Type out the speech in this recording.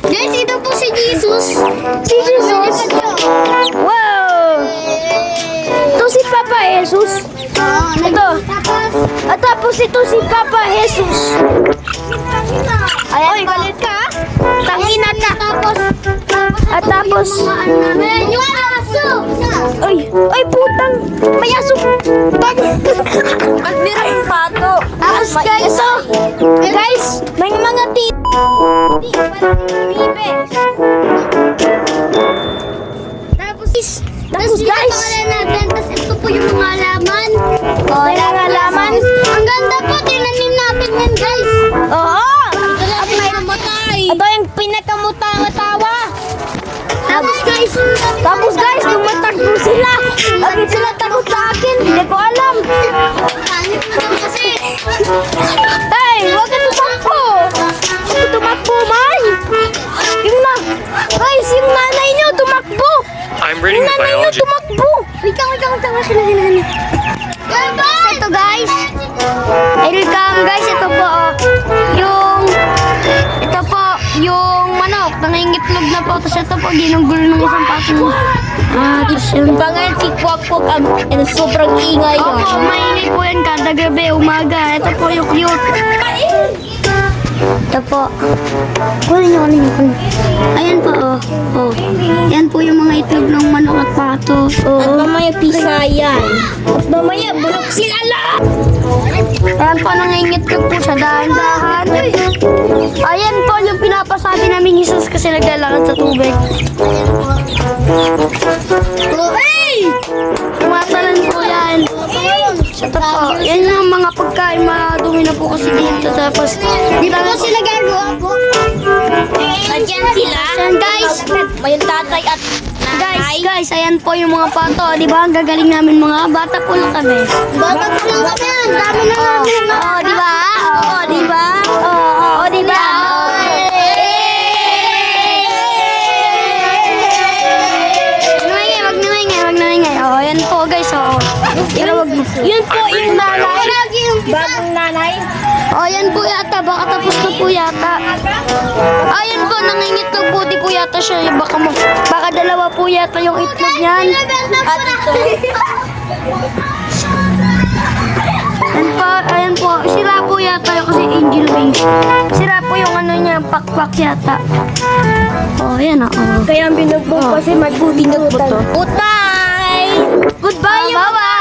Guys, ito po si Jesus. Si Jesus. Wow! Ito si Papa Jesus. Ito. At tapos ito si Papa Jesus. Ayan, galit ka? Tangina ka. At tapos, Yung aso. ay putang, may aso. Magbira yung pato. Tapos guys, may mga Tapos guys, natin. Tapos ito po yung mga halaman. may mga laman. Ang ganda po. Tinanim natin yan, guys. Oo. At may namatay. Ito yung pinakamutawa. Tapos guys, tumatakbo sila. Bakit sila takot sa akin? Hindi ko alam. Hanip na daw kasi. Hey, huwag ka tumakbo. Huwag ka tumakbo, man. Guys, yung nanay nyo tumakbo. I'm reading the Nanay nyo biology. tumakbo. Wait lang. Ito guys. Welcome guys, ito po yung manok, nangingitlog na po. Tapos ito po, ginunggulo ng isang pato. Tapos yun. Pangalan si Kwak-Kwak ang sobrang ingay yun. Opo, maingay po yan kada gabi, umaga. Ito po yung cute. Ito po. Kunin. Ayan po, oh. Yan po yung mga itlog ng manok at pato. At mamaya pisayan. At mamaya, bulok sila lang! Ayan po, nangingitlog po siya dahan-dahan. Ayan po yung pinapasabi namin Jesus kasi naglalakad sa tubig. Hey! Tumatalan po yan. Ito po, yan yung mga pagkain, madumi na po kasi dito. Tapos, Di ba mo sila gagawa po? Nandiyan sila. Ayan, guys. May tatay at nanay. Guys, ayan po yung mga pato. Di ba? Ang gagaling namin mga bata po lang kami. Bata po lang kami. Ang dami na namin. Oo, di ba? Oo, di ba? Oo, di ba? Wag na ingay. Oo, ayan po guys. Oo. Pero wag mo. Yun po yung nanay. Bagong nanay? O, yan po yata. Baka tapos na po yata. Ayan po, nangingitlog po. Di po yata siya. Baka dalawa po yata yung itlog niyan. At ito. Ayan po. Sira po yata yung kasi angel wings. Sira po yung ano niya, pakpak yata. O, ayan o. Kaya ang binugbog kasi magbuti na po to. Goodbye! Goodbye! Bye-bye!